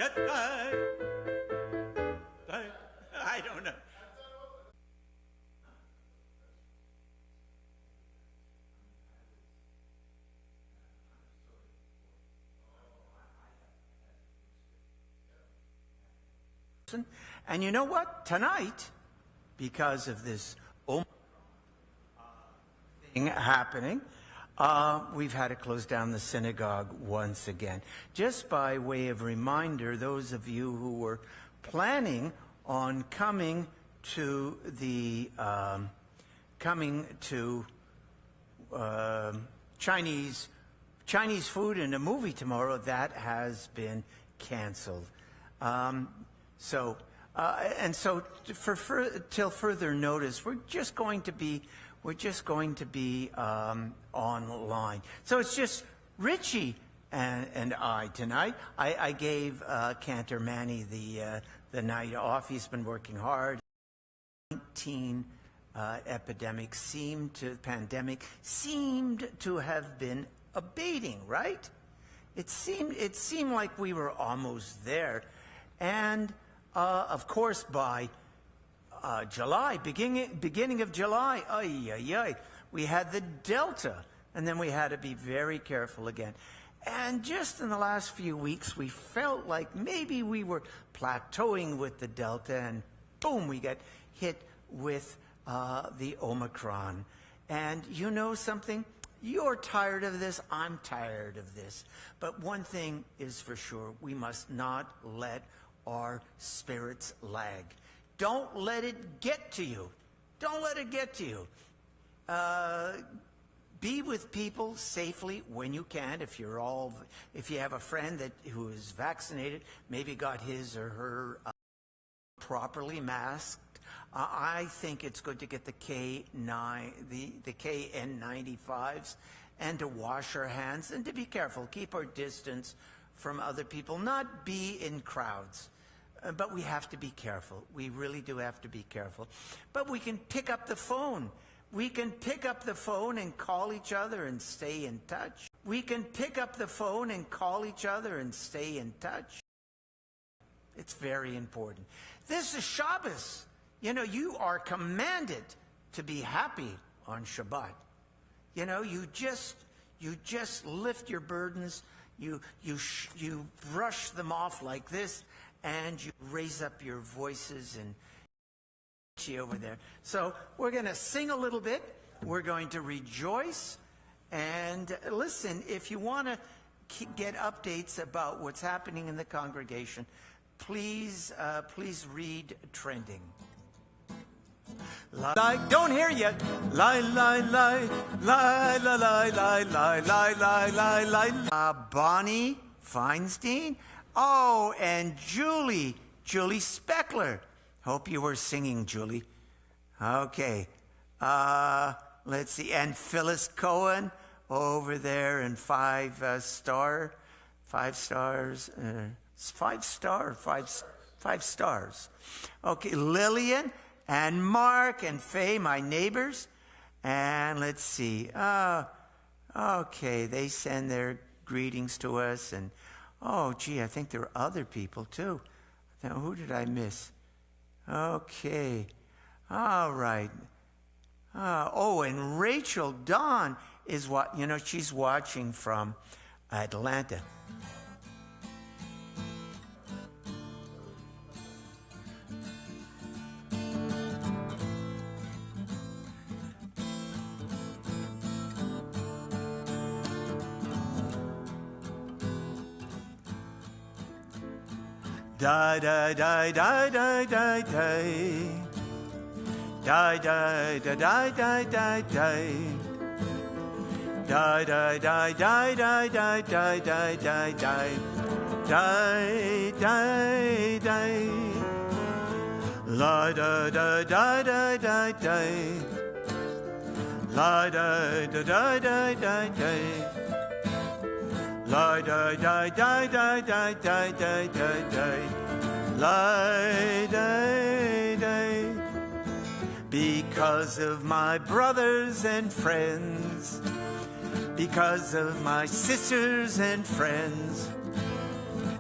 I don't know. And you know what? Tonight, because of this thing happening, we've had to close down the synagogue once again. Just by way of reminder, those of you who were planning on coming to the Chinese food and a movie tomorrow, that has been canceled. So till further notice, we're just going to be online. So it's just Richie and I tonight. I gave Cantor Manny the night off. He's been working hard. 19 pandemic seemed to have been abating, right? It seemed like we were almost there, and of course by July, beginning of July, we had the Delta, and then we had to be very careful again. And just in the last few weeks, we felt like maybe we were plateauing with the Delta, and boom, we got hit with the Omicron. And you know something? You're tired of this. I'm tired of this. But one thing is for sure, we must not let our spirits lag. Don't let it get to you. Don't let it get to you. Be with people safely when you can. If you have a friend who is vaccinated, maybe got his or her properly masked. I think it's good to get the KN95s, and to wash our hands and to be careful. Keep our distance from other people. Not be in crowds. But we have to be careful. We really do have to be careful. But we can pick up the phone. We can pick up the phone and call each other and stay in touch. We can pick up the phone and call each other and stay in touch. It's very important. This is Shabbos. You know, you are commanded to be happy on Shabbat. You know, you just lift your burdens. You brush them off like this, and you raise up your voices and over there. So we're going to sing a little bit. We're going to rejoice. And listen, if you want to get updates about what's happening in the congregation, please read Trending. Don't hear you. Bonnie Feinstein. Oh, and Julie Speckler. Hope you were singing, Julie. Okay. Let's see. And Phyllis Cohen over there, and 5 stars. 5 stars. Okay. Lillian and Mark and Faye, my neighbors. And let's see. Okay. They send their greetings to us. And, oh, gee, I think there are other people, too. Now, who did I miss? Okay. All right. Oh, and Rachel Dawn is she's watching from Atlanta. Die, die, die, die, die, die, die. Die, die, die, die, die, die, die. Die, die, die, die, die, die, die, die, die, die. Die, die, die. La, da, da, da, da, da, da. La, da, da, da, da, da, da. La da da da da da da da da da. La da da. Because of my brothers and friends, because of my sisters and friends,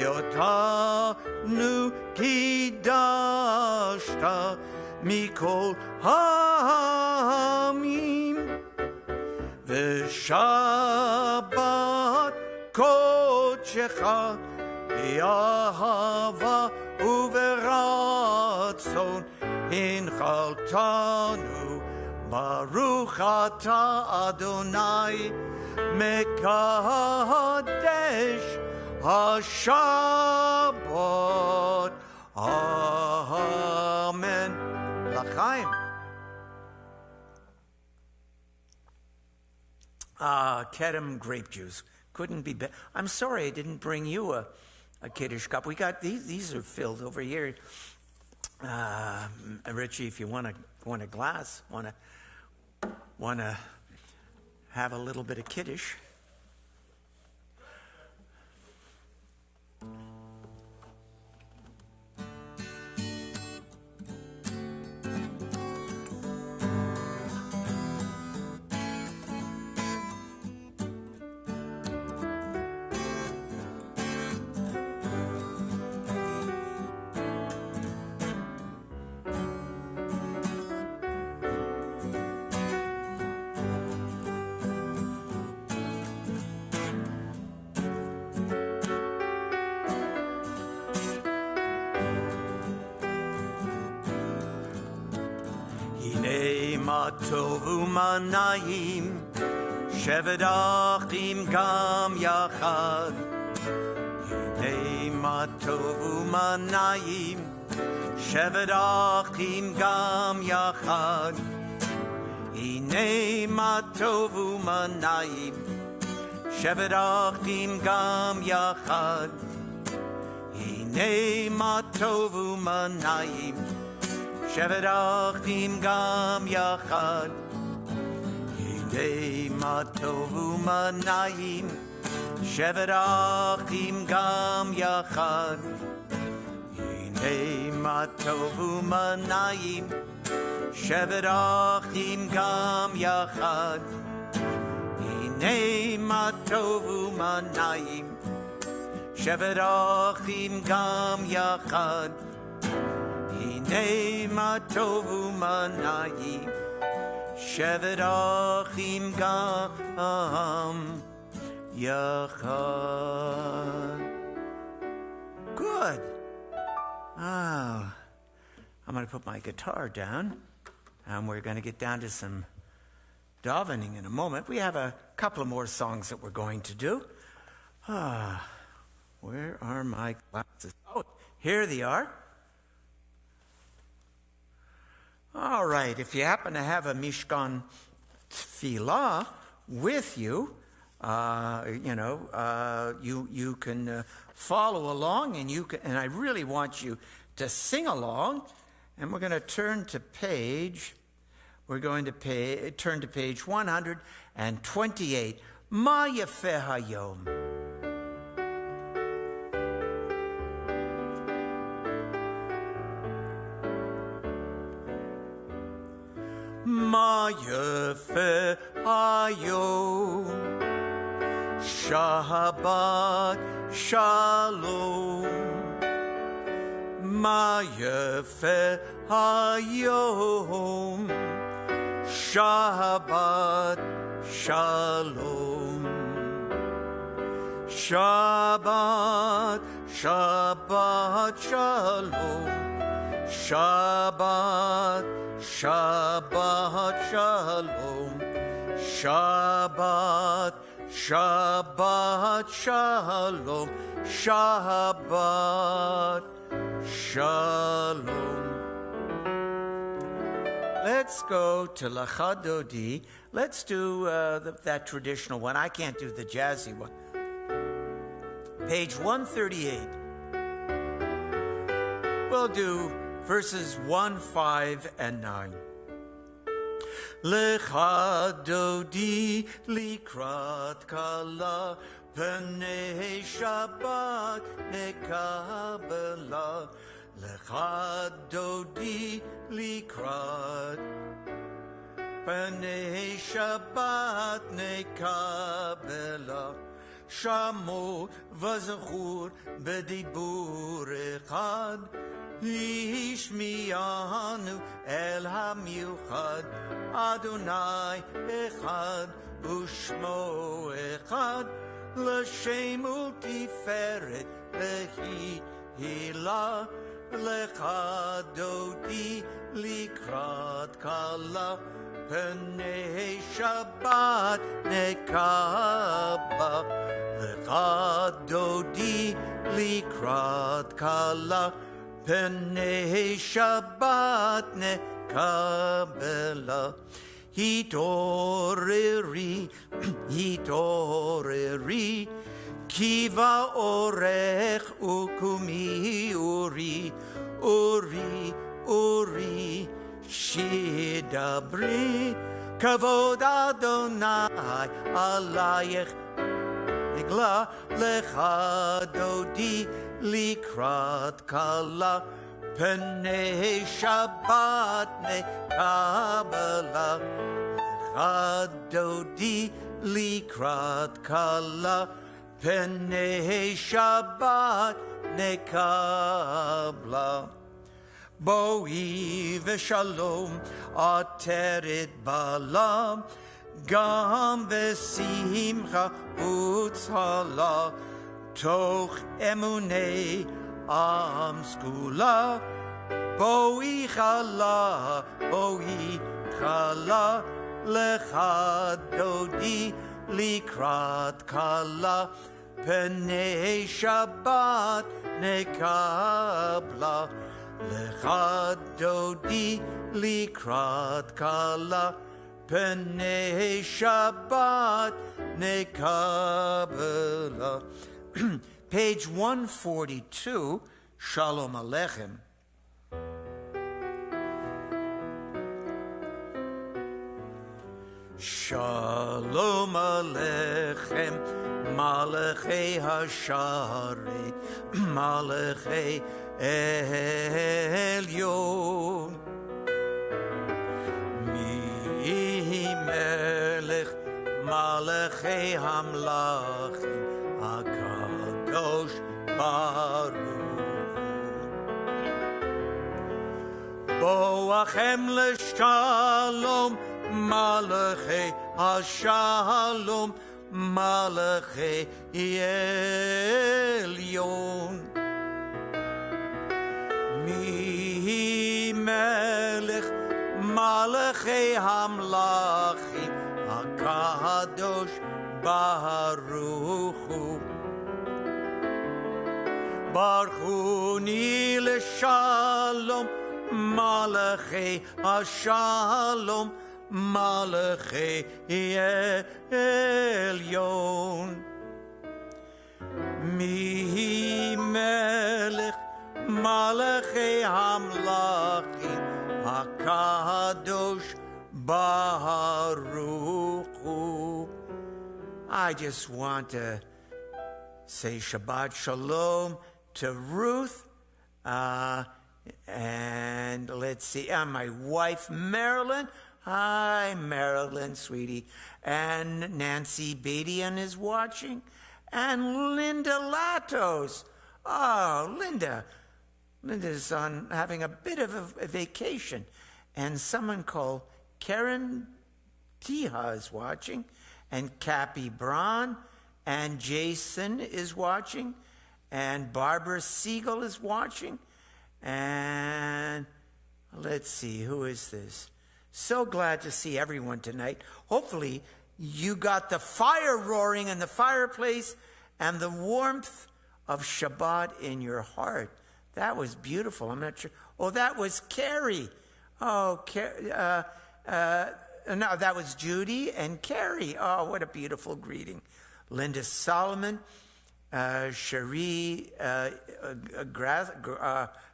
ואותנו קידשת מכל העמים, ושבת קודשך באהבה וברצון הנחלתנו. ברוך אתה אדוני מקדש השבת. אמן. לחיים. Kedem grape juice. Couldn't be better. I'm sorry I didn't bring you a Kiddush cup. We got these are filled over here. Richie, if you want a glass, want to have a little bit of Kiddush. טוב ומנעים, שבט אחים גם יחד. הנה מה טוב ומנעים, שבט אחים גם יחד. הנה מה טוב ומנעים, שבט אחים גם יחד. הנה מה טוב ומנעים, שבט אחים גם יחד. הנה מה טוב ומנעים, שבט אחים גם יחד. הנה מה טוב ומנעים, שבט אחים גם יחד. הנה מה טוב ומנעים, שבט אחים גם יחד. הנה מה טוב ומנעים, שבט אחים גם יחד. Good. Oh, I'm going to put my guitar down, and we're going to get down to some davening in a moment. We have a couple of more songs that we're going to do. Where are my glasses? Oh, here they are. All right, if you happen to have a Mishkan Tefillah with you, you can follow along, and I really want you to sing along. And we're going to turn to page 128. Ma Yafeh Hayom. Ma yafeh hayom, Shabbat shalom. Ma yafeh hayom, Shabbat shalom. Shabbat, Shabbat shalom. Shabbat, Shabbat shalom. Shabbat, Shabbat shalom. Shabbat shalom. Let's go to Lachadodi. Let's do that traditional one. I can't do the jazzy one. Page 138. We'll do verses 1, 5, and 9. Lecha dodi likrat kala, Pnei Shabbat nekabela. Lecha dodi likrat, Pnei Shabbat nekabela. שמור וזכור בדיבור אחד, השמיענו אל המיוחד, אדוני אחד ושמו אחד, לשם ולתפארת להילה, לך דודי לקראת כלה, פני שבת נקבה. לך דודי לקראת כלה, פני שבת נקבלה. התעוררי, התעוררי, כי באורך וקומי אורי, אורי, אורי, שדברי, כבוד אדוני עלייך נגלה. לך דודי לקראת כלה, פני שבת נקבלה. לך דודי לקראת כלה, פני שבת נקבלה. בואי ושלום עטרת בעלה, גם בשמחה וצהלה, תוך אמוני עם סגולה. בואי חלה, בואי חלה, לך דודי לקראת כלה, פני שבת נקבלה. לך דודי לקראת כלה, פני שבת נקבלה. Page 142, Shalom Aleichem. Shalom Aleichem, Malachei Hasharet, Malachei Elyon. Mi Melech Malachei Hamlachim, HaKadosh Baruch. Boachem l'shalom, Malachei Hashalom, Malachei Elyon. Mi Melech Malachei Hamlachim, HaKadosh Baruch Hu. Baruchuni l'shalom, Malachei Hashalom, Malachei Elyon. Mi Melech Malachei Hamlachim, HaKadosh Baruch Hu. I just want to say Shabbat Shalom to Ruth, and let's see, my wife Marilyn. Hi, Marilyn, sweetie. And Nancy Badian is watching. And Linda Latos. Oh, Linda. Linda's having a bit of a vacation. And someone called Karen Tiha is watching. And Cappy Braun. And Jason is watching. And Barbara Siegel is watching. And let's see, who is this? So glad to see everyone tonight. Hopefully, you got the fire roaring in the fireplace and the warmth of Shabbat in your heart. That was beautiful. I'm not sure. Oh, that was Carrie. Oh, no, that was Judy and Carrie. Oh, what a beautiful greeting. Linda Solomon, Cherie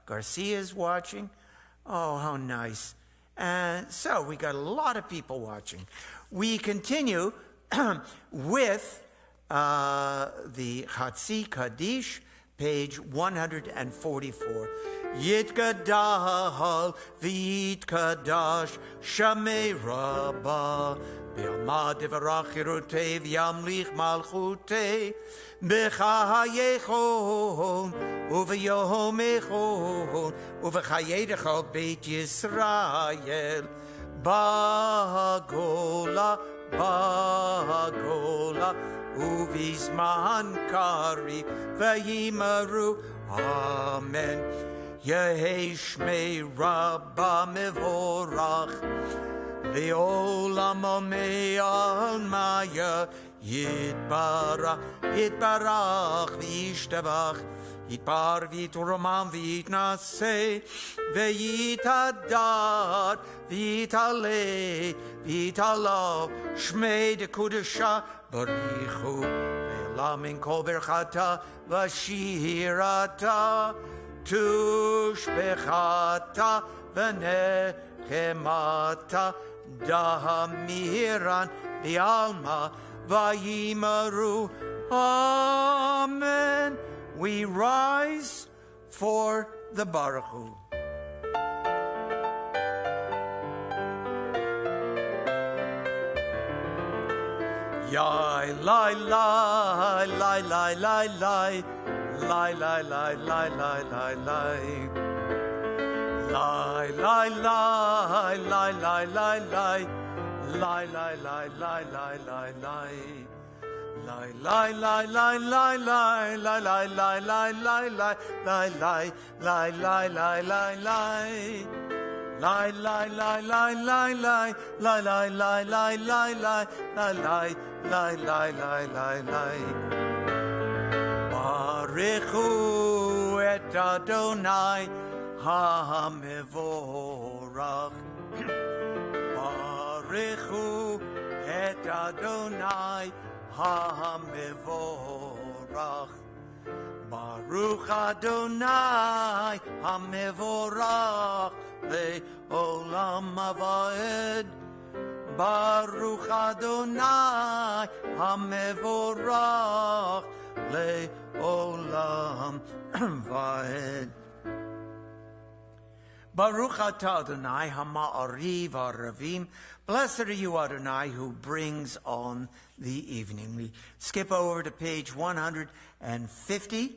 Garcia is watching. Oh, how nice. And so we got a lot of people watching. We continue with the Chatzi Kaddish, page 144. Yitgadal v'yitkadash shamei Rabba B'yama devarach chirutei v'yamlich malchutei b'chayechon u'v'yomechon u'v'chayedechol Beit Yisrael Bagola Uvizman Kari Vayimaru Amen. Yehi Shmei Rabba Mevorach Ve'olam Ome'al Maya Yitbarach V'yishtabach Yitbar V'yitroman V'yitnaseh Ve'yitadar V'yitale V'yitalav Shmei Dekudesha Barichu Ve'lam in Kol Berchata V'shirata Tushbechata V'nechemata Dahamiran V'alma Vayimaru. Amen. We rise for the Baruch Hu. Yai, lai, lai, lai, lai, lai, lai, lai, lai, lai, lai, lai, lai, lai. Lai, lai, lai, lai, lai, lai, lai, lai, lai, lai, lai, lai, lai, lai. Lai, lai, lai, lai, lai, lai, lai, lai, lai, lai, lai, lai, lai, lai, lai, lai, lai, lai, lai. Lai, lai, lai, lai, lai, lai, lai, lai, lai, lai, lai, lai, lai, lai, lai, lai, lai, lai. Barechu et Adonai ha-mevorach. Barechu et Adonai ha-mevorach. Baruch Adonai ha-mevorach le'olam havaed. Baruch Adonai ha-mevorach le'olam havaed. Baruch atah Adonai ha-ma'ariv ha'ravim. Blessed are you, Adonai, who brings on the evening. We skip over to page 150.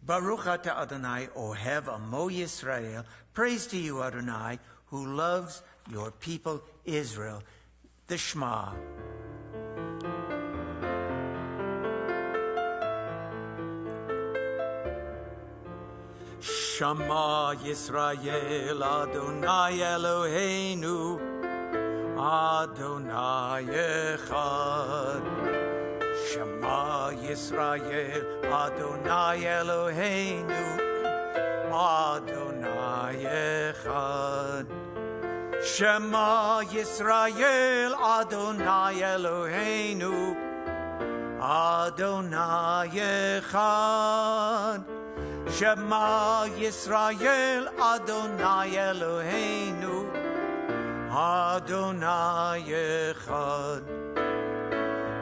Baruch atah Adonai ohev amo Yisrael. Praise to you, Adonai, who loves your people Israel. The Shema. Shema Yisrael Adonai Eloheinu Adonai Echad. Shema Yisrael Adonai Eloheinu Adonai Echad. Shema Yisrael Adonai Eloheinu Adonai Echad. Shema Yisrael Adonai Eloheinu Adonai Echad.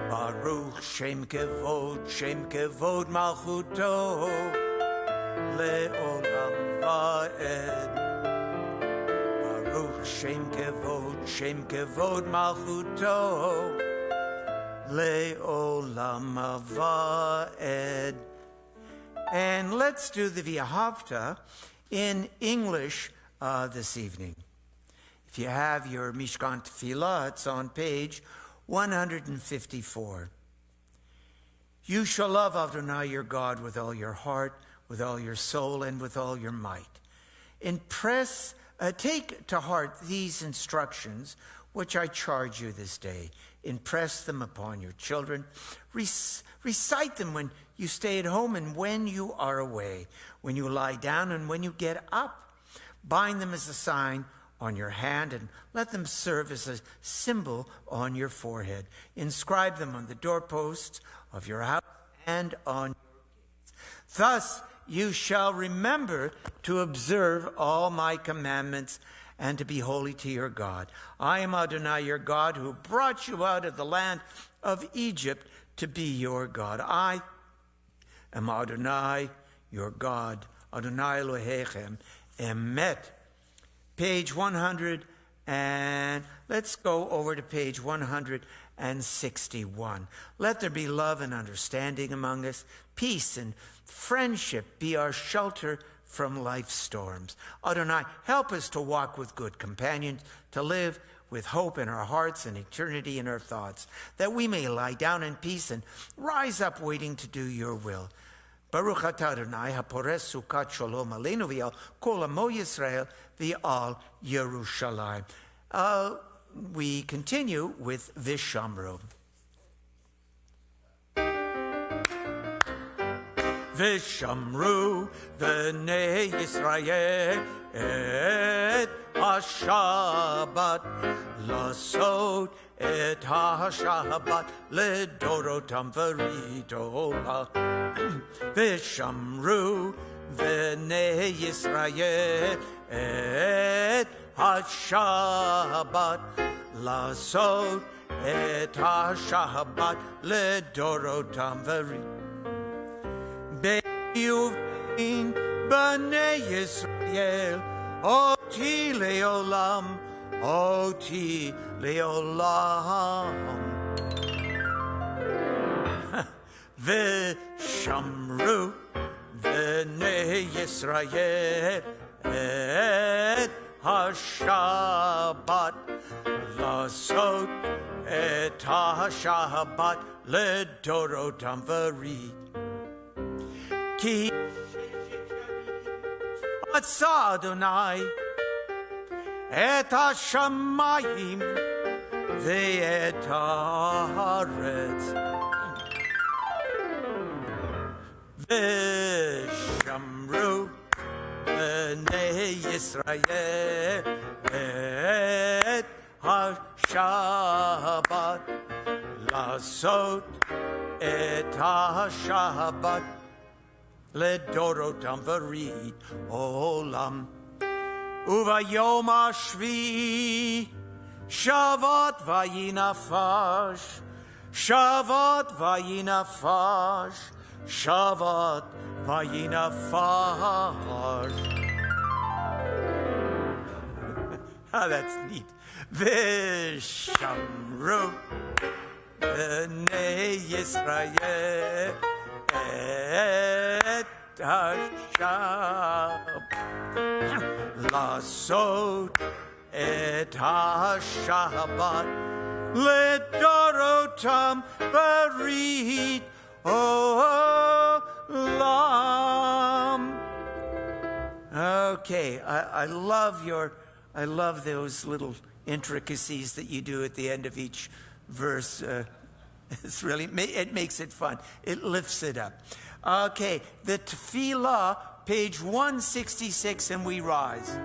Baruch Shem Kevod Malchuto Le'olam Va'ed. Baruch Shem Kevod Malchuto Le'olam Va'ed. And let's do the V'ahavta in English this evening. If you have your Mishkan Tefillah, it's on page 154. You shall love Adonai your God with all your heart, with all your soul, and with all your might. Take to heart these instructions which I charge you this day. Impress them upon your children. Recite them when you stay at home and when you are away, when you lie down and when you get up. Bind them as a sign on your hand and let them serve as a symbol on your forehead. Inscribe them on the doorposts of your house and on your gates. Thus you shall remember to observe all my commandments and to be holy to your God. I am Adonai your God, who brought you out of the land of Egypt to be your God. I, am Adonai, your God, Adonai Elohechem, emet. Page 100, and let's go over to page 161. Let there be love and understanding among us, peace and friendship be our shelter from life's storms. Adonai, help us to walk with good companions, to live with hope in our hearts and eternity in our thoughts, that we may lie down in peace and rise up waiting to do your will. Baruch atah Adonai, hapores sukat shalom aleinu v'al kol amo Yisrael v'al Yerushalayim. We continue with Vishamru. Vishamru v'nei Yisrael et ha-Shabbat lasot et ha-Shabbat ledorotam v'ritola. Vishamru v'nei Yisrael et ha-Shabbat lasot et ha-Shabbat ledorotam v'ritola. Be'yuvin b'nei Yisrael oti le'olam, oti le'olam. V'shamru b'nei Yisrael et ha-Shabbat lasot et ha-Shabbat ledorotam v'rit. Ki Atsa Adonai et ha-shamayim ve'et haaretz v'shamru b'nei Yisrael et ha-Shabbat lasot et ha-Shabbat ledorotam v'rit olam. Uvayom hashvi shavat vayinafash, shavat vayinafash, shavat vayinafash. That's neat. Vishamru b'nei Yisrael et ha-Shabbat lasot et ha-Shabbat ledorotam v'rit olam. Okay, I love those little intricacies that you do at the end of each verse. It's really, it makes it fun. It lifts it up. Okay, the tefillah, page 166, and we rise.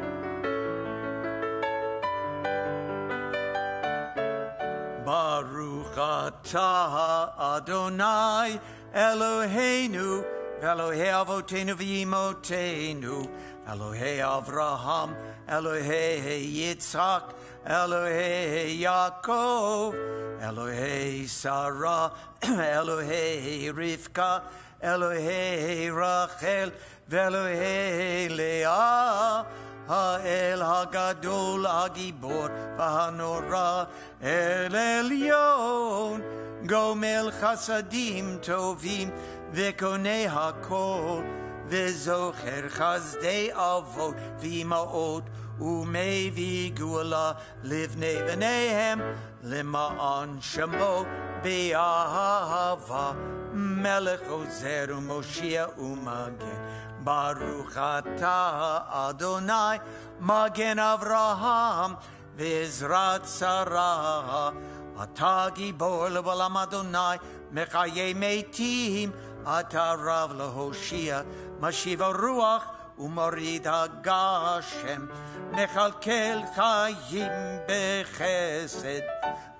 Baruch atah Adonai Eloheinu Elohei Avotenu v'Imotenu Elohei Avraham Elohei Yitzhak Elohei Yaakov Elohei Sarah Elohei Rivka Elohei Rachel Ve'Elohei Leah Ha'el Hagadol Hagibor V'Hanora El Elyon Gomel Chasadim Tovim V'Konei HaKol V'Zocher Chazdei Avot V'Imaot Umevi Gula Livnei V'Nehem Lema'an Shemo Be'ahava Melech Ozer U'Moshia U'Magen Baruch atah Adonai Magen Avraham V'Ezrat Sarah Atah Gibor Le'olam Adonai Mechayei Meitim Atah Rav Lehoshia Mashiva Ruach U'Morid HaGashem Mechalkel Chayim Bechesed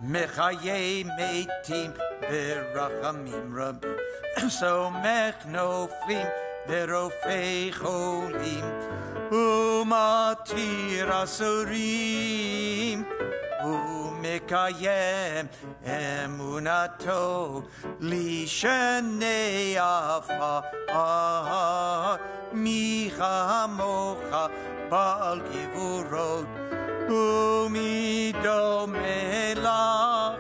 Mechayei Meitim Berachamim Rabbi Somech Noflim ורופא חולים, ומתיר אסורים, ומקיים אמונתו לשני עפר. מי כמוך בעל גבורות, ומי דומה לך,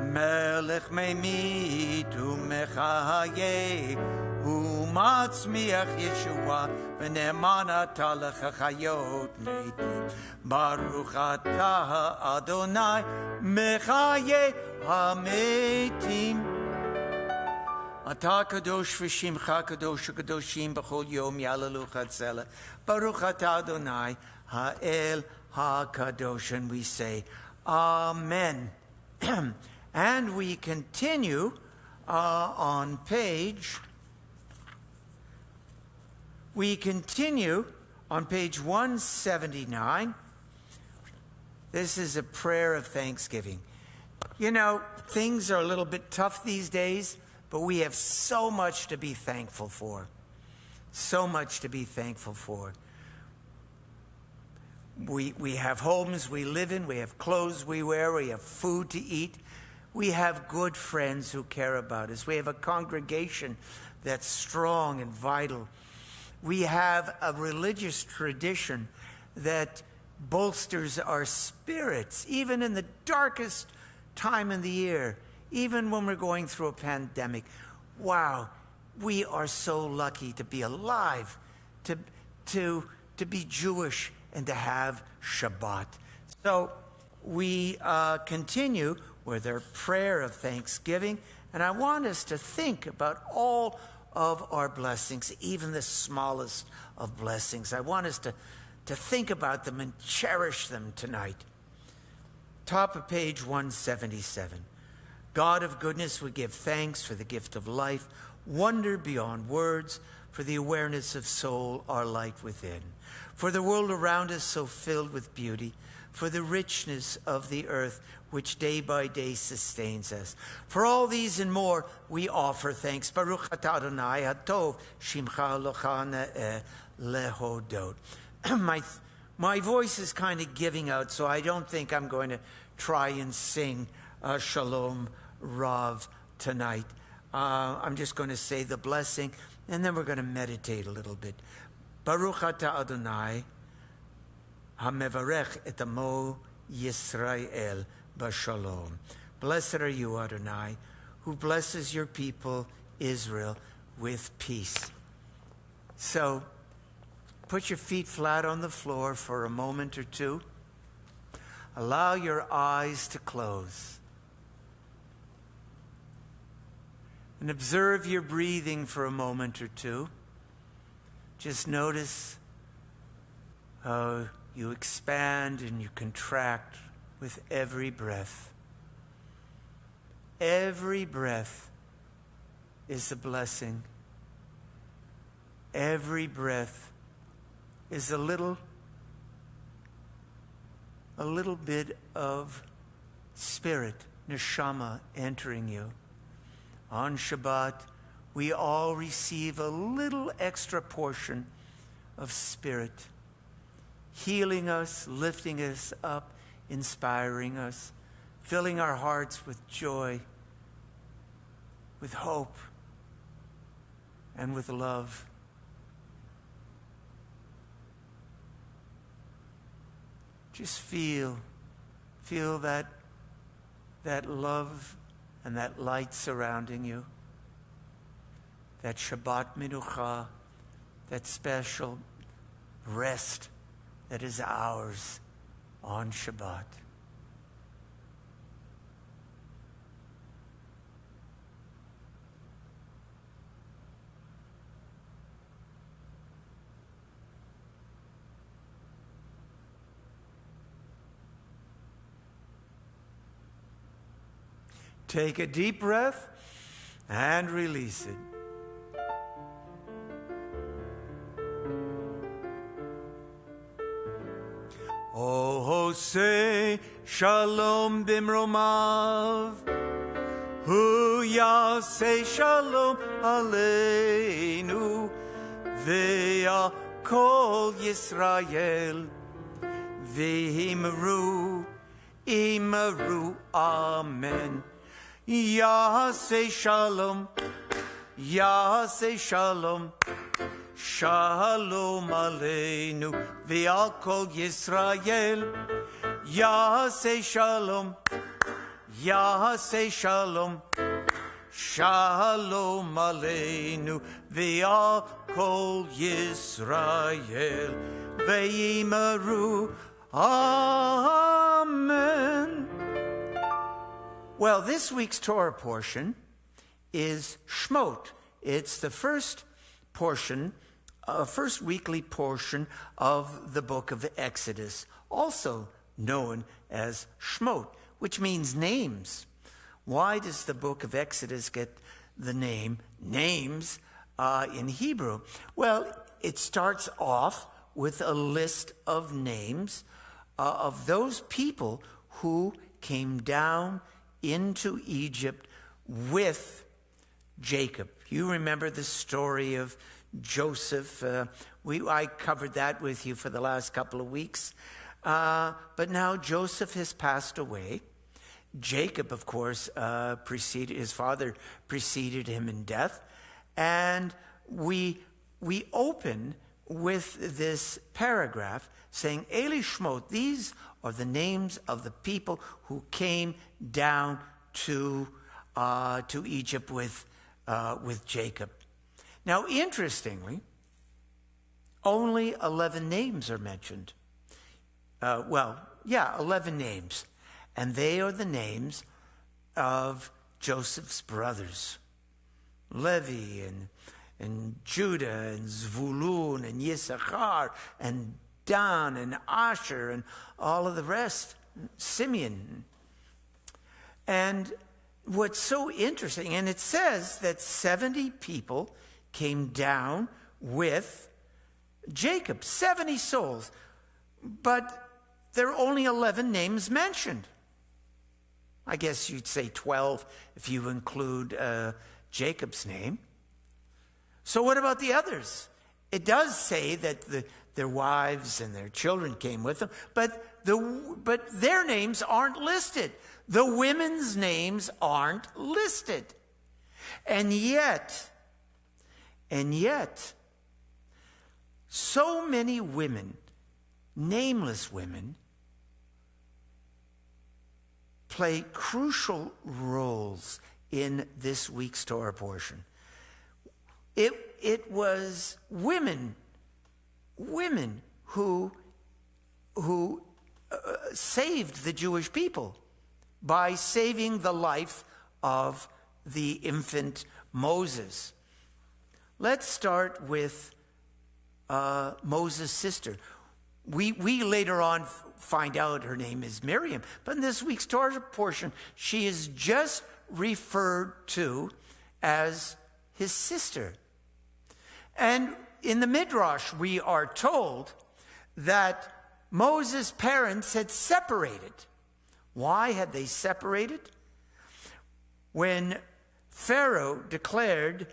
מלך ממית ומחיה, ומצמיח ישועה, ונאמן אתה לחיות מתים. ברוך אתה אדוני מחיה המתים. אתה קדוש ושמך קדוש הקדושים בכל יום יעללוך הצלה. ברוך אתה אדוני האל HaKadosh. And we say Amen. And we continue on page 179. This is a prayer of thanksgiving. You know, things are a little bit tough these days, but we have so much to be thankful for. So much to be thankful for. We have homes we live in, we have clothes we wear, we have food to eat. We have good friends who care about us. We have a congregation that's strong and vital. We have a religious tradition that bolsters our spirits, even in the darkest time in the year, even when we're going through a pandemic. Wow, we are so lucky to be alive, to be Jewish, and to have Shabbat. So we continue with our prayer of thanksgiving, and I want us to think about all of our blessings, even the smallest of blessings. I want us to think about them and cherish them tonight. Top of page 177. God of goodness, we give thanks for the gift of life, wonder beyond words, for the awareness of soul, our light within, for the world around us so filled with beauty, for the richness of the earth which day by day sustains us. For all these and more, we offer thanks. Baruch atah Adonai hatov shimcha lochana lehodot. My voice is kind of giving out, so I don't think I'm going to try and sing Shalom Rav tonight. I'm just going to say the blessing, and then we're going to meditate a little bit. Baruch atah Adonai hamevarech et amo Yisrael b'shalom. Blessed are you, Adonai, who blesses your people Israel with peace. So put your feet flat on the floor for a moment or two. Allow your eyes to close. And observe your breathing for a moment or two. Just notice how you expand and you contract with every breath. Every breath is a blessing. Every breath is a little bit of spirit, neshama, entering you. On Shabbat, we all receive a little extra portion of spirit, healing us, lifting us up, inspiring us, filling our hearts with joy, with hope, and with love. Just feel that love and that light surrounding you, that Shabbat Menucha, that special rest that is ours on Shabbat. Take a deep breath and release it. Oh, say shalom bimromav, hu yaseh shalom aleinu. ve'al kol Yisrael ve'imru Imaru, Amen. Yaseh Shalom, Yaseh Shalom, Shalom Aleinu, Ve'al Kol Yisrael. Yaseh Shalom, Yaseh Shalom, Shalom Aleinu, Ve'al Kol Yisrael. Ve'imaru, Amen. Well, this week's Torah portion is Shmot. It's the first weekly portion of the book of Exodus, also known as Shmot, which means names. Why does the book of Exodus get the name names in Hebrew? Well, it starts off with a list of names of those people who came down into Egypt with Jacob. You remember the story of Joseph. I covered that with you for the last couple of weeks. But now Joseph has passed away. Jacob, of course, his father preceded him in death. And we open with this paragraph saying, Eli Shmot, these are the names of the people who came down to Egypt with Jacob. Now, interestingly, only 11 names are mentioned. 11 names. And they are the names of Joseph's brothers. Levi and Judah and Zvulun and Yissachar and Dan and Asher and all of the rest, Simeon. And what's so interesting, and it says that 70 people came down with Jacob, 70 souls, but there are only 11 names mentioned. I guess you'd say 12 if you include Jacob's name. So what about the others? It does say that their wives and their children came with them, but their names aren't listed. The women's names aren't listed. And yet, so many women, nameless women, play crucial roles in this week's Torah portion. It was women who saved the Jewish people by saving the life of the infant Moses. Let's start with Moses' sister. We later on find out her name is Miriam, but in this week's Torah portion, she is just referred to as his sister. And in the Midrash, we are told that Moses' parents had separated. Why had they separated? When Pharaoh decreed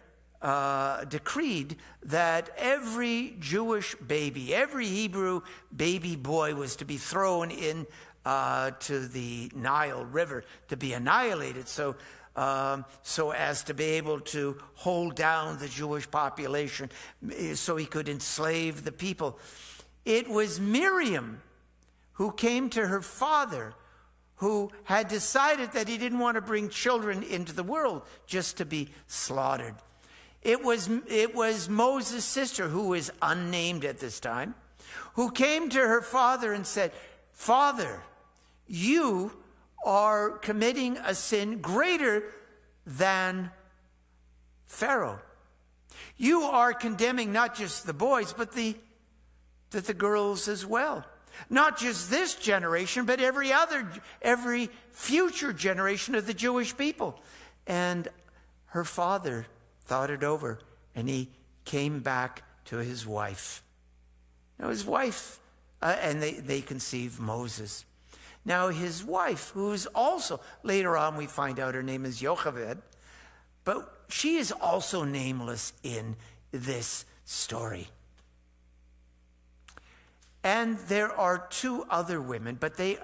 that every Jewish baby, every Hebrew baby boy was to be thrown in to the Nile River to be annihilated, so as to be able to hold down the Jewish population, so he could enslave the people. It was Miriam who came to her father, who had decided that he didn't want to bring children into the world just to be slaughtered. It was Moses' sister, who is unnamed at this time, who came to her father and said, "Father, you are committing a sin greater than Pharaoh. You are condemning not just the boys, but the girls as well. Not just this generation, but every future generation of the Jewish people." And her father thought it over, and he came back to his wife. Now his wife, and they conceived Moses. Now his wife, who's also, later on we find out her name is Yocheved, but she is also nameless in this story. And there are two other women, but they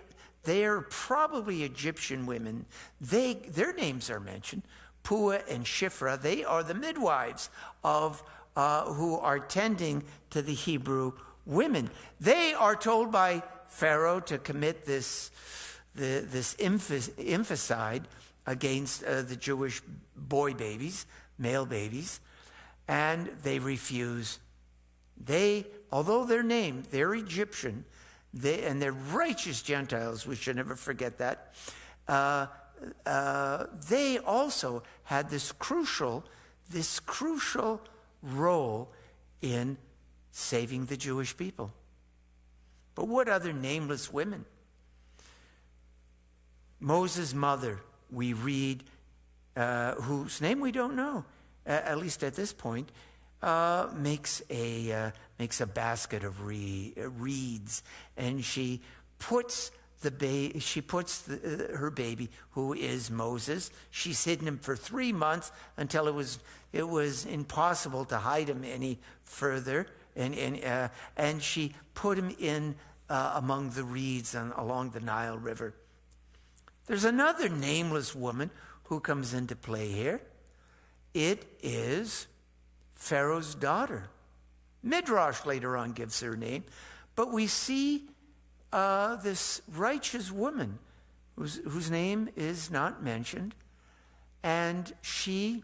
are probably Egyptian women. Their names are mentioned, Puah and Shiphrah. They are the midwives of who are tending to the Hebrew women. They are told by Pharaoh to commit this infanticide against the Jewish boy babies, male babies, and they refuse. Although they're named, they're Egyptian, and they're righteous Gentiles, we should never forget that. They also had this crucial role in saving the Jewish people. But what other nameless women? Moses' mother, we read, whose name we don't know, at least at this point, makes a basket of reeds, and she puts her baby, who is Moses. She's hidden him for 3 months until it was impossible to hide him any further, and she put him in among the reeds along the Nile River. There's another nameless woman who comes into play here. It is Pharaoh's daughter. Midrash later on gives her name, but we see this righteous woman whose name is not mentioned, and she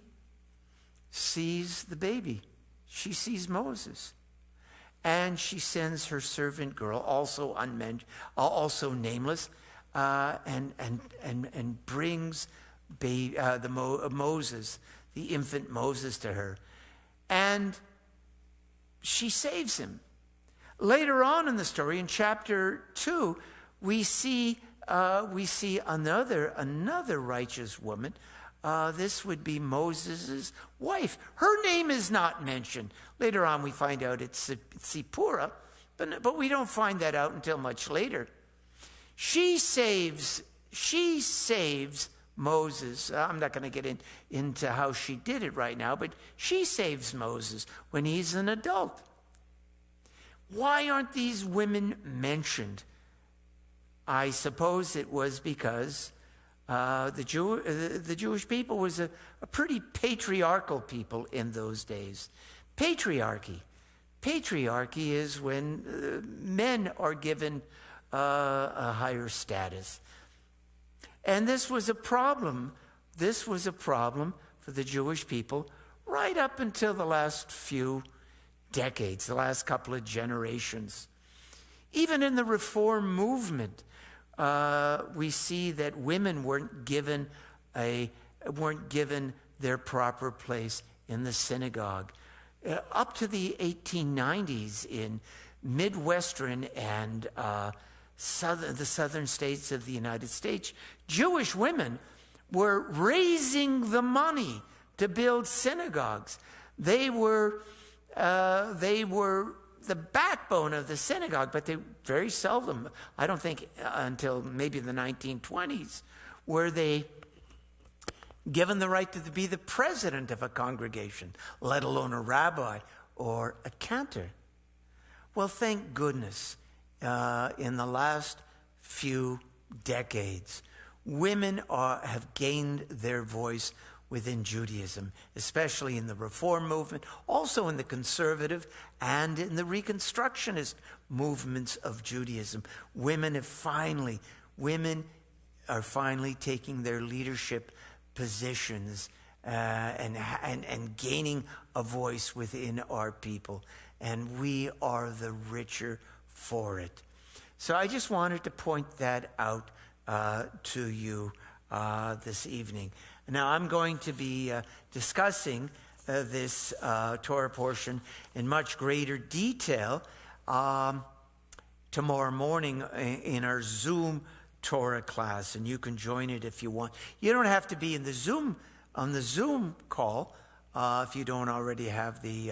sees the baby. She sees Moses, and she sends her servant girl, also nameless, and brings Moses, the infant Moses, to her, and she saves him. Later on in the story, in chapter 2, we see another righteous woman. This would be Moses' wife. Her name is not mentioned. Later on, we find out it's Zipporah, but we don't find that out until much later. She saves Moses. I'm not going to get into how she did it right now, but she saves Moses when he's an adult. Why aren't these women mentioned? I suppose it was because the Jewish people was a pretty patriarchal people in those days. Patriarchy is when men are given a higher status. And this was a problem. This was a problem for the Jewish people right up until the last few decades, the last couple of generations. Even in the Reform movement, we see that women weren't given their proper place in the synagogue. Up to the 1890s in Midwestern and the southern states of the United States, Jewish women were raising the money to build synagogues. They were the backbone of the synagogue, but they very seldom, I don't think until maybe the 1920s, were they given the right to be the president of a congregation, let alone a rabbi or a cantor. Well, thank goodness, in the last few decades, women have gained their voice within Judaism, especially in the Reform movement, also in the conservative and in the Reconstructionist movements of Judaism. Women are finally taking their leadership positions and gaining a voice within our people, and we are the richer for it. So I just wanted to point that out to you this evening. Now I'm going to be discussing this Torah portion in much greater detail tomorrow morning in our Zoom Torah class, and you can join it if you want. You don't have to be on the Zoom call if you don't already have the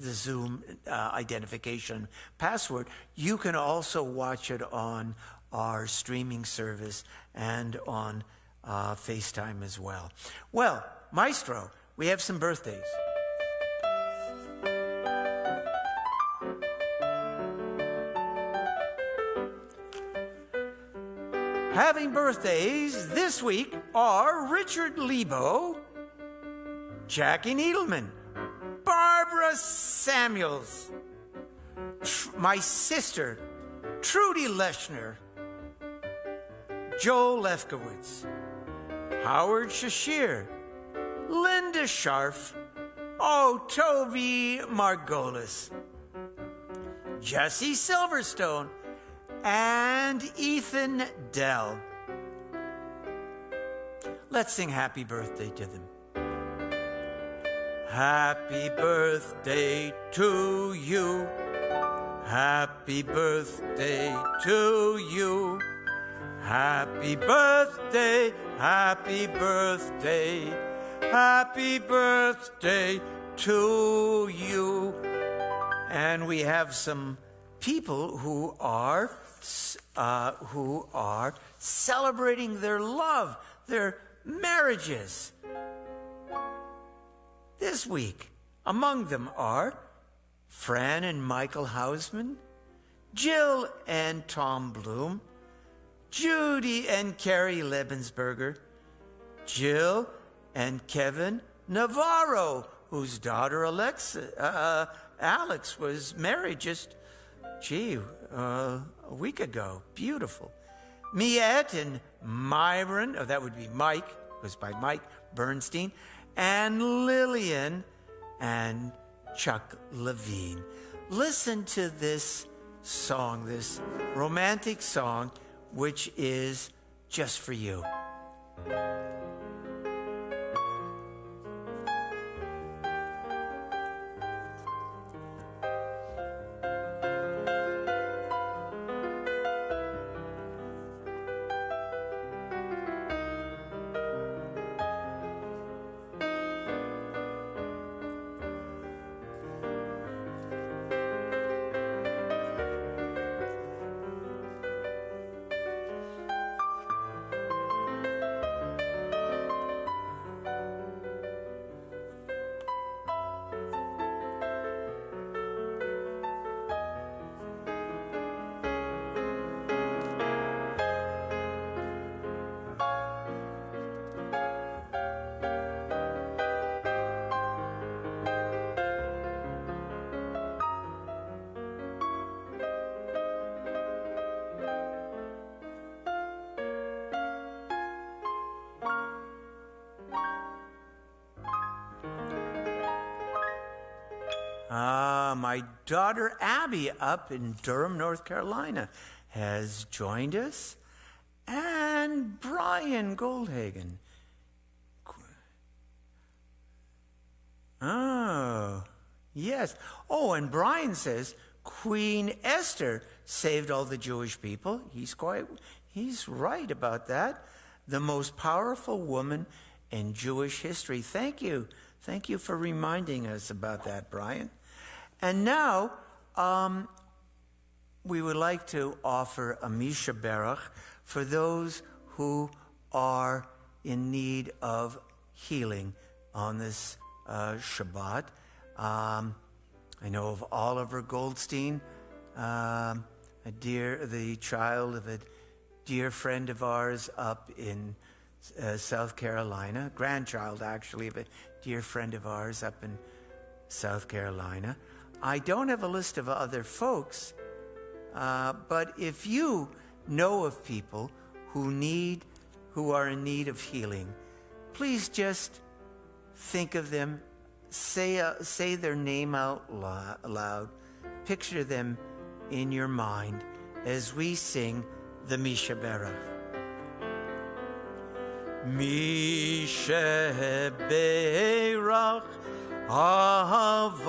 Zoom identification password. You can also watch it on our streaming service and on FaceTime as well. Well, Maestro, we have some birthdays. Having birthdays this week are Richard Lebo, Jackie Needleman, Barbara Samuels, my sister, Trudy Leshner, Joe Lefkowitz, Howard Shashir, Linda Scharf, Toby Margolis, Jesse Silverstone, and Ethan Dell. Let's sing happy birthday to them. Happy birthday to you. Happy birthday to you. Happy birthday, happy birthday, happy birthday to you. And we have some people who are celebrating their love, their marriages this week. Among them are Fran and Michael Hausman, Jill and Tom Bloom, Judy and Carrie Lebensberger, Jill and Kevin Navarro, whose daughter Alex was married just, a week ago. Beautiful. Miette and Myron, that would be Mike, it was by Mike Bernstein, and Lillian and Chuck Levine. Listen to this song, this romantic song, which is just for you. My daughter Abby up in Durham, North Carolina, has joined us. And Brian Goldhagen. Oh, yes. Oh, and Brian says Queen Esther saved all the Jewish people. He's right about that. The most powerful woman in Jewish history. Thank you. Thank you for reminding us about that, Brian. And now, we would like to offer a Misha Berach for those who are in need of healing on this Shabbat. I know of Oliver Goldstein, the child of a dear friend of ours up in South Carolina, grandchild actually of a dear friend of ours up in South Carolina. I don't have a list of other folks, but if you know of people who are in need of healing, please just think of them, say their name out loud, picture them in your mind as we sing the Misha Berach. Misha Berach Avotenu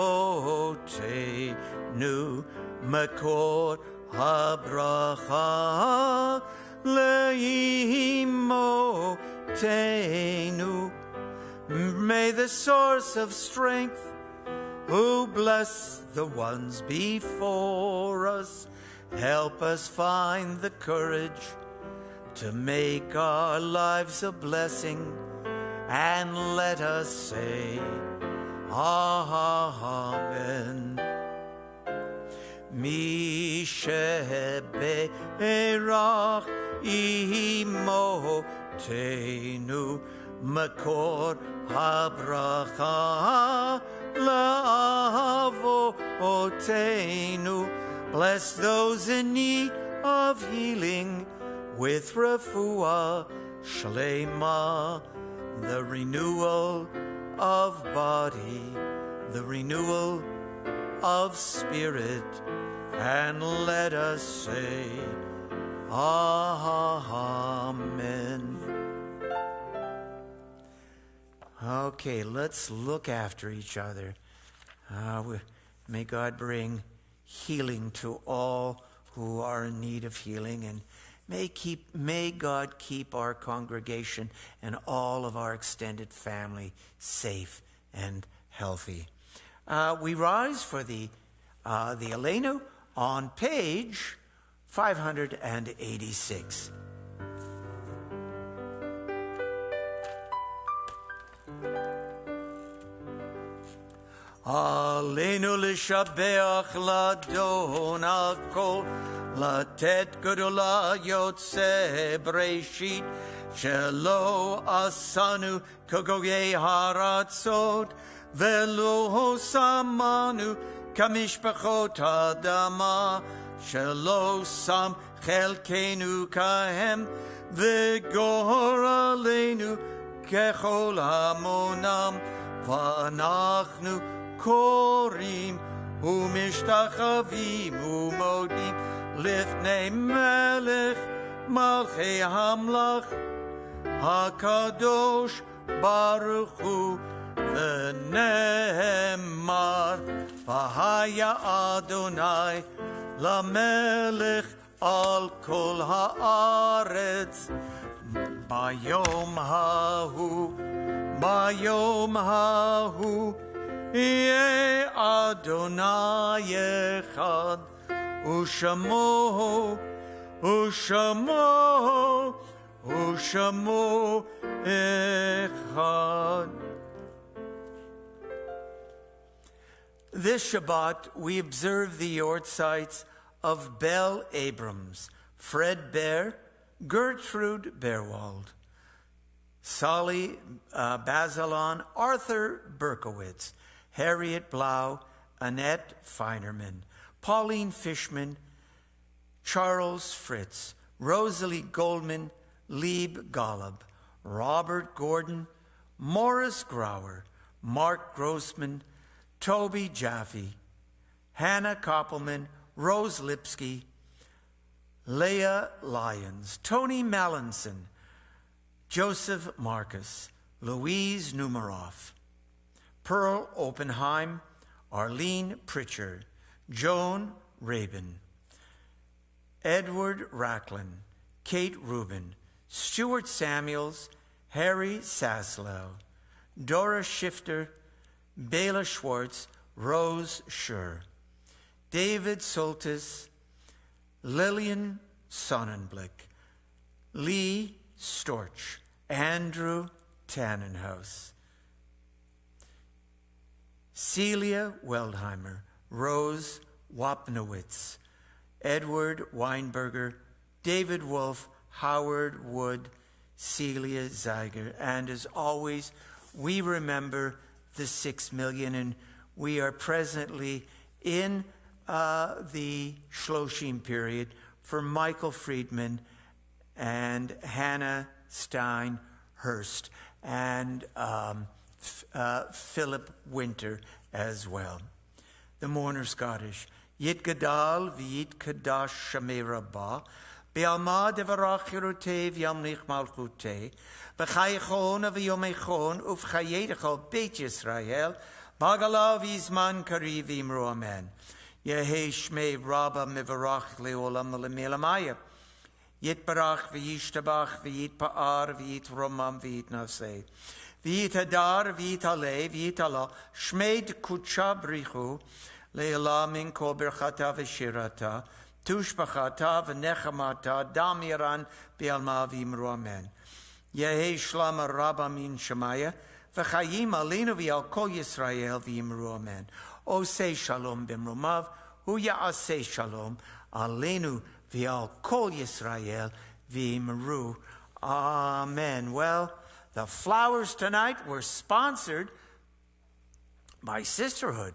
Makor HaBracha Leimotenu. May the source of strength, who bless the ones before us, help us find the courage to make our lives a blessing, and let us say Amen. Mi sheberach imotenu, makor habracha la'avotenu. Bless those in need of healing with refuah shlema, the renewal of body, the renewal of spirit, and let us say, Amen. Okay, let's look after each other. May God bring healing to all who are in need of healing, and may God keep our congregation and all of our extended family safe and healthy. We rise for the Aleinu on page 586. Aleinu l'shabeach ladon hakol, latet gedola yotze breshit, shelo asanu kogoye haratzot, velo samanu kamishpachot adama, shelo sam chelkenu kahem, v'gor aleinu kechol hamonam, v'anachnu korim umishtachavim umodim lifnei melech malchei hamlach hakadosh baruch hu v'ne'emar v'haya Adonai lamelech al kol haaretz bayom hahu Ye Adonai Echad, Ushamo Echad. This Shabbat, we observe the yortzites of Bel Abrams, Fred Bear, Gertrude Beerwald, Sally Bazelon, Arthur Berkowitz, Harriet Blau, Annette Feinerman, Pauline Fishman, Charles Fritz, Rosalie Goldman, Lieb Golub, Robert Gordon, Morris Grauer, Mark Grossman, Toby Jaffe, Hannah Koppelman, Rose Lipsky, Leah Lyons, Tony Mallinson, Joseph Marcus, Louise Numeroff, Pearl Oppenheim, Arlene Pritchard, Joan Rabin, Edward Racklin, Kate Rubin, Stuart Samuels, Harry Saslow, Dora Shifter, Bela Schwartz, Rose Schur, David Soltis, Lillian Sonnenblick, Lee Storch, Andrew Tannenhaus, Celia Weldheimer, Rose Wapnowitz, Edward Weinberger, David Wolf, Howard Wood, Celia Zeiger. And as always, we remember the 6 million, and we are presently in the Shloshim period for Michael Friedman and Hannah Stein Hurst and Philip Winter as well. The mourner Scottish. Yit Gadal v'yit Kadash Shamei Rabbah Be'alma devarach Yerutei v'yamlich Malchutei V'chayechon v'yomechon uv'chayedechol Beit Yisrael Bagalav Yizman Kari v'imru Amen. Yehei Shmei Rabba Mivarach Leolam Lemelamaya Yit Barach v'yishtabach v'yit Pa'ar v'yit Romam v'yit Nasei V'yit Hadar v'yit Alei v'yit Allah Shmeid Kutsha Brichu Le'elah min kol berchata v'shirata Tushbachata v'nechamata Damiran Be'alma v'imru Amen. Yehei Shlama Rabba min Shemaya V'chayim Alinu v'yal kol Yisrael v'imru Amen. Osei Shalom b'mrumav Hu ya'asei Shalom Alinu v'yal kol Yisrael v'imru. Amen. Well, the flowers tonight were sponsored by Sisterhood.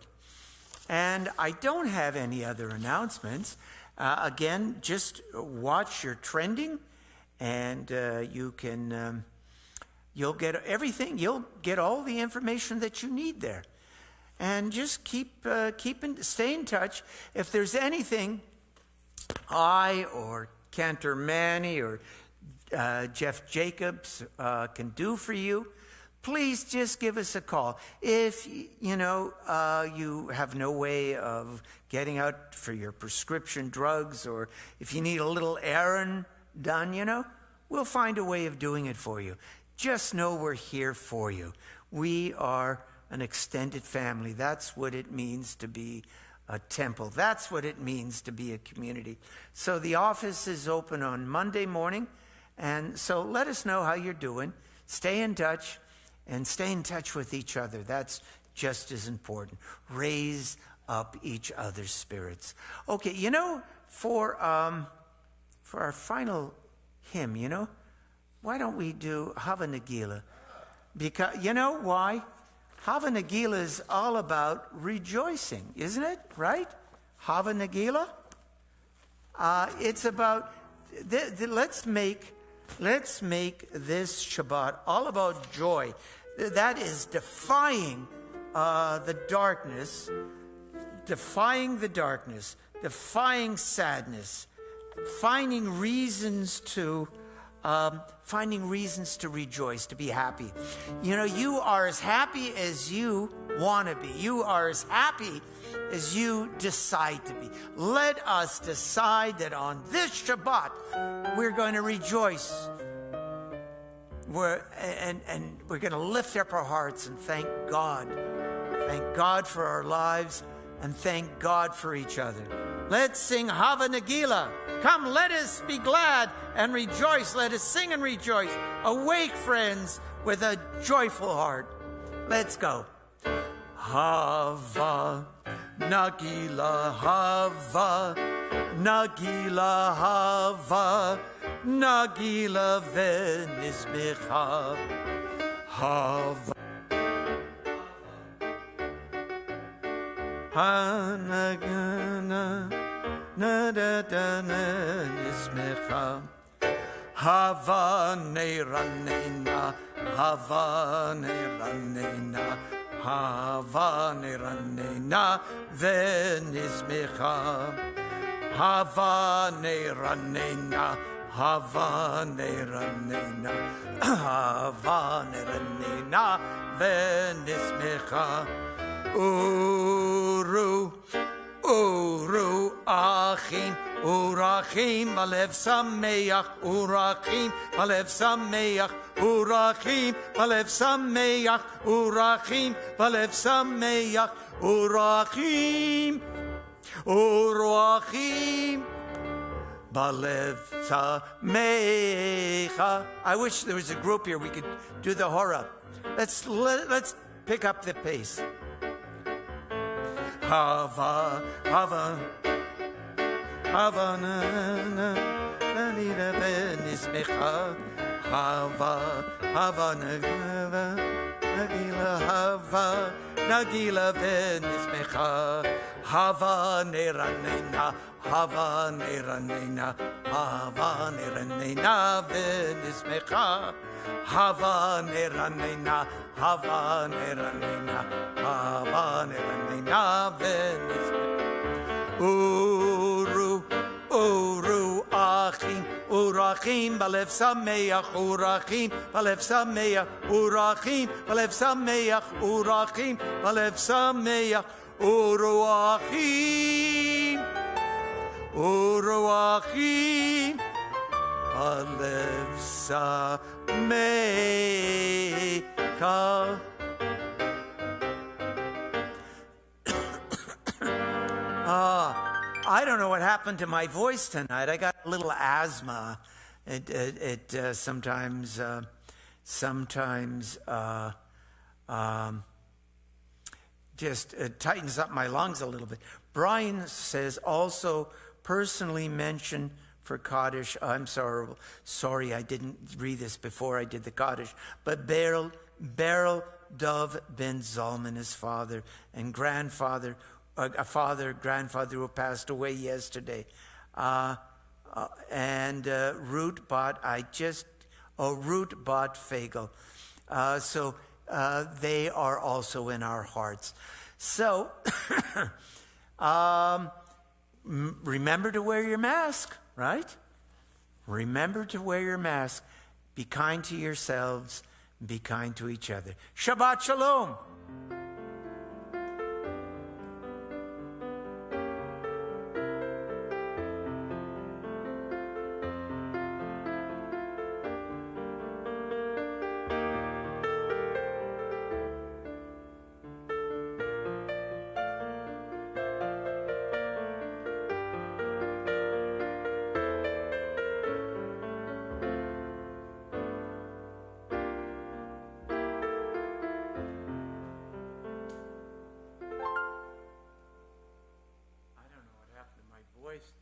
And I don't have any other announcements. Again, just watch your trending, and you can, you'll get everything. You'll get all the information that you need there. And just stay in touch. If there's anything I or Cantor Manny or Jeff Jacobs can do for you, please just give us a call. If, you have no way of getting out for your prescription drugs, or if you need a little errand done, we'll find a way of doing it for you. Just know we're here for you. We are an extended family. That's what it means to be a temple. That's what it means to be a community. So the office is open on Monday morning, and so let us know how you're doing. Stay in touch, and stay in touch with each other. That's just as important. Raise up each other's spirits. Okay, for our final hymn, why don't we do Hava Nagila? Because, you know why? Hava Nagila is all about rejoicing, isn't it? Right? Hava Nagila? It's about, let's make this Shabbat all about joy. That is defying the darkness, defying sadness, finding reasons to rejoice, to be happy. You are as happy as you want to be. You are as happy as you decide to be. Let us decide that on this Shabbat, we're going to rejoice. We're going to lift up our hearts and thank God. Thank God for our lives, and thank God for each other. Let's sing Hava Nagila. Come, let us be glad and rejoice. Let us sing and rejoice. Awake, friends, with a joyful heart. Let's go. Hava Nagila, Hava Nagila, Hava Nagila v'nizmecha. Hava Hanagana Nadadana Nizmecha. Hava Neranena, Hava Neranena, Hava Neranena v'nizmecha. Hava Neranena, Hava Neranena, Hava Neranena v'nizmecha. Uru achim, urachim, alev sameach, urachim, alev sameach, urachim, alev sameach, urachim, alev sameach, urachim, urachim, balev samecha. I wish there was a group here we could do the hora. Let's pick up the pace. Hava, Hava, Hava, na nida v'nizmecha. Hava, Hava, Nagila, Hava, Nagila v'nizmecha. Hava neranena, Hava neranena, Hava neranena v'nizmecha. Hava neranena, Hava neranena, Hava neranena v'nizmecha. Uru achim, urachim, balev sameach, urachim, balev sameach, urachim, balev sameach, urachim, balev sameach, uruachim, uruachim, balev sameach. I don't know what happened to my voice tonight. I got a little asthma. It sometimes just tightens up my lungs a little bit. Brian says also personally mention for Kaddish. I'm sorry, I didn't read this before I did the Kaddish. But Beryl Dov ben Zalman, his father and grandfather, grandfather who passed away yesterday. And Ruth Bot Fagel. So they are also in our hearts. So remember to wear your mask, right? Remember to wear your mask. Be kind to yourselves. Be kind to each other. Shabbat Shalom. Voice.